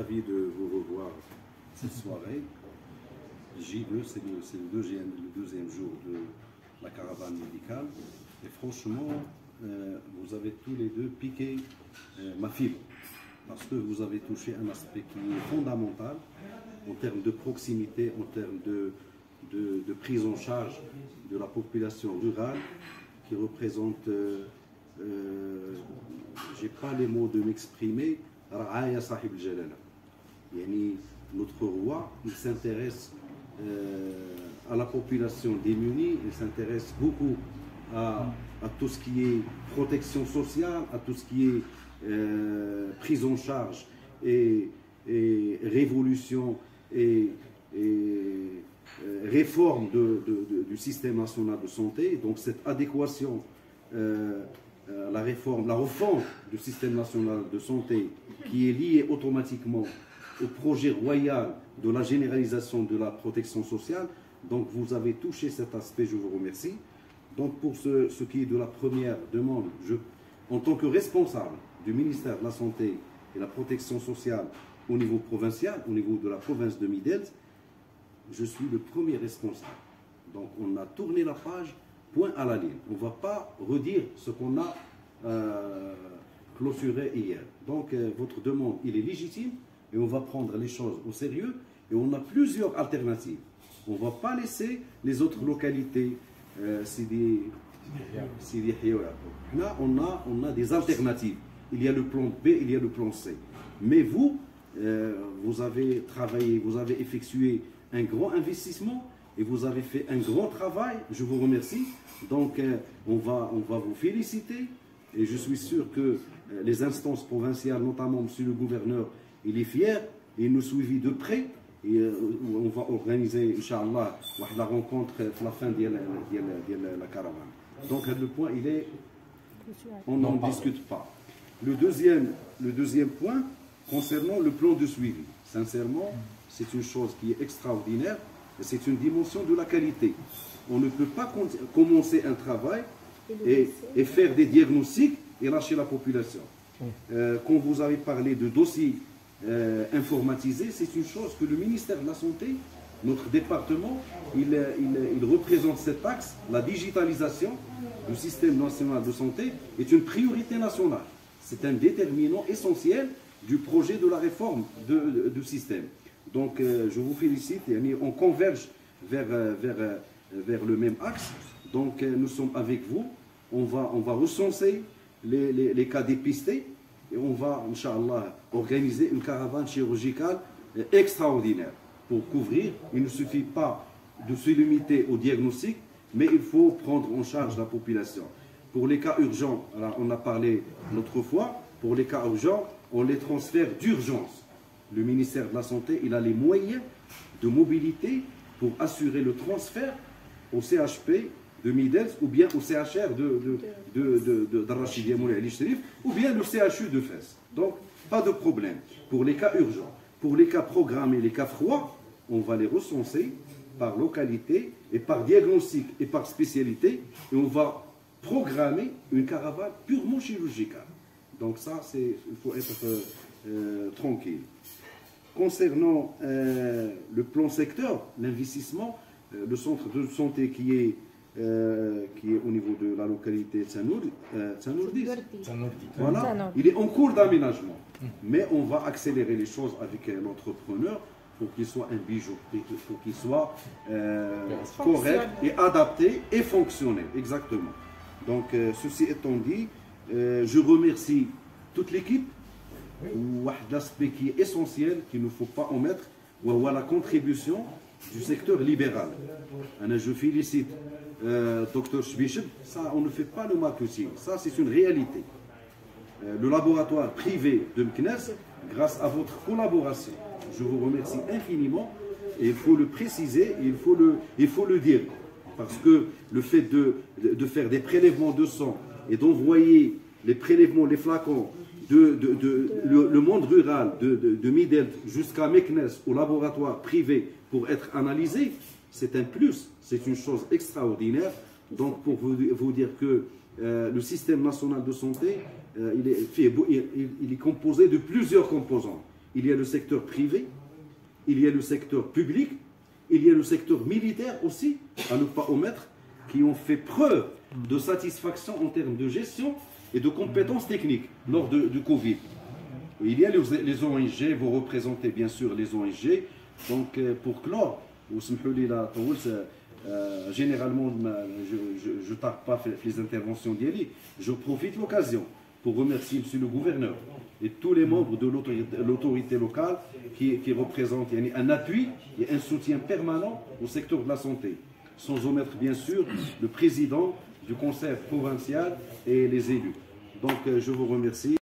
ravi de vous revoir cette soirée. J2, c'est le deuxième jour de la caravane médicale. Et franchement, vous avez tous les deux piqué ma fibre. Parce que vous avez touché un aspect qui est fondamental en termes de proximité, en termes de prise en charge de la population rurale qui représente, j'ai pas les mots de m'exprimer, Ra'aya Sahib al-Jalala. Notre roi, il s'intéresse à la population démunie, il s'intéresse beaucoup à tout ce qui est protection sociale, à tout ce qui est prise en charge et révolution et réforme du système national de santé. Donc cette adéquation, la refonte du système national de santé qui est liée automatiquement au projet royal de la généralisation de la protection sociale. Donc vous avez touché cet aspect, je vous remercie. Donc pour ce qui est de la première demande, en tant que responsable du ministère de la Santé et de la Protection sociale au niveau provincial, au niveau de la province de Midelt, je suis le premier responsable. Donc on a tourné la page, point à la ligne. On ne va pas redire ce qu'on a clôturé hier. Donc votre demande, il est légitime et on va prendre les choses au sérieux et on a plusieurs alternatives. On ne va pas laisser les autres localités, là, on a des alternatives. Il y a le plan B, il y a le plan C. Mais vous, vous avez travaillé, vous avez effectué un grand investissement et vous avez fait un grand travail. Je vous remercie. Donc, on va vous féliciter. Et je suis sûr que les instances provinciales, notamment Monsieur le gouverneur, il est fier. Il nous suivit de près. Et on va organiser, Inch'Allah, la rencontre à la fin de la caravane. Donc, le point, il est, on n'en discute pas. Le deuxième point, concernant le plan de suivi. Sincèrement, c'est une chose qui est extraordinaire et c'est une dimension de la qualité. On ne peut pas commencer un travail et faire des diagnostics et lâcher la population. Quand vous avez parlé de dossiers informatisés, c'est une chose que le ministère de la Santé, notre département, il représente cet axe. La digitalisation du système national de santé est une priorité nationale. C'est un déterminant essentiel du projet de la réforme du système. Donc je vous félicite, et on converge vers le même axe. Donc nous sommes avec vous, on va recenser les cas dépistés et on va, Inch'Allah, organiser une caravane chirurgicale extraordinaire pour couvrir. Il ne suffit pas de se limiter au diagnostic, mais il faut prendre en charge la population. Pour les cas urgents, alors on a parlé l'autre fois, pour les cas urgents, on les transfère d'urgence. Le ministère de la Santé, il a les moyens de mobilité pour assurer le transfert au CHP de Midels ou bien au CHR de Rachid Moulay Ali Sherif ou bien le CHU de Fès. Donc, pas de problème pour les cas urgents. Pour les cas programmés, les cas froids, on va les recenser par localité et par diagnostic et par spécialité et on va programmer une caravane purement chirurgicale. Donc ça, il faut être tranquille. Concernant le plan secteur, l'investissement, le centre de santé qui est au niveau de la localité Tsanourdi, voilà, il est en cours d'aménagement. Mais on va accélérer les choses avec l'entrepreneur pour qu'il soit un bijou, pour qu'il soit correct et adapté et fonctionnel, exactement. Donc, ceci étant dit, je remercie toute l'équipe. L'aspect qui est essentiel, qu'il ne faut pas omettre, la contribution du secteur libéral. Je félicite Dr Chbicheb, ça on ne fait pas le marketing, ça c'est une réalité. Le laboratoire privé de Meknès, grâce à votre collaboration, je vous remercie infiniment et il faut le préciser, il faut le dire. Parce que le fait de faire des prélèvements de sang et d'envoyer les prélèvements, les flacons, le monde rural de Midelt jusqu'à Meknès au laboratoire privé pour être analysé, c'est un plus, c'est une chose extraordinaire. Donc pour vous dire que le système national de santé, il est composé de plusieurs composants. il y a le secteur privé, il y a le secteur public, il y a le secteur militaire aussi, à ne pas omettre, qui ont fait preuve de satisfaction en termes de gestion et de compétences techniques lors du Covid. Il y a les ONG, vous représentez bien sûr les ONG. Donc pour clore, généralement je ne tarde pas les interventions d'Yeli, je profite de l'occasion pour remercier monsieur le gouverneur et tous les membres de l'autorité locale qui représentent un appui et un soutien permanent au secteur de la santé. Sans omettre bien sûr le président du conseil provincial et les élus. Donc je vous remercie.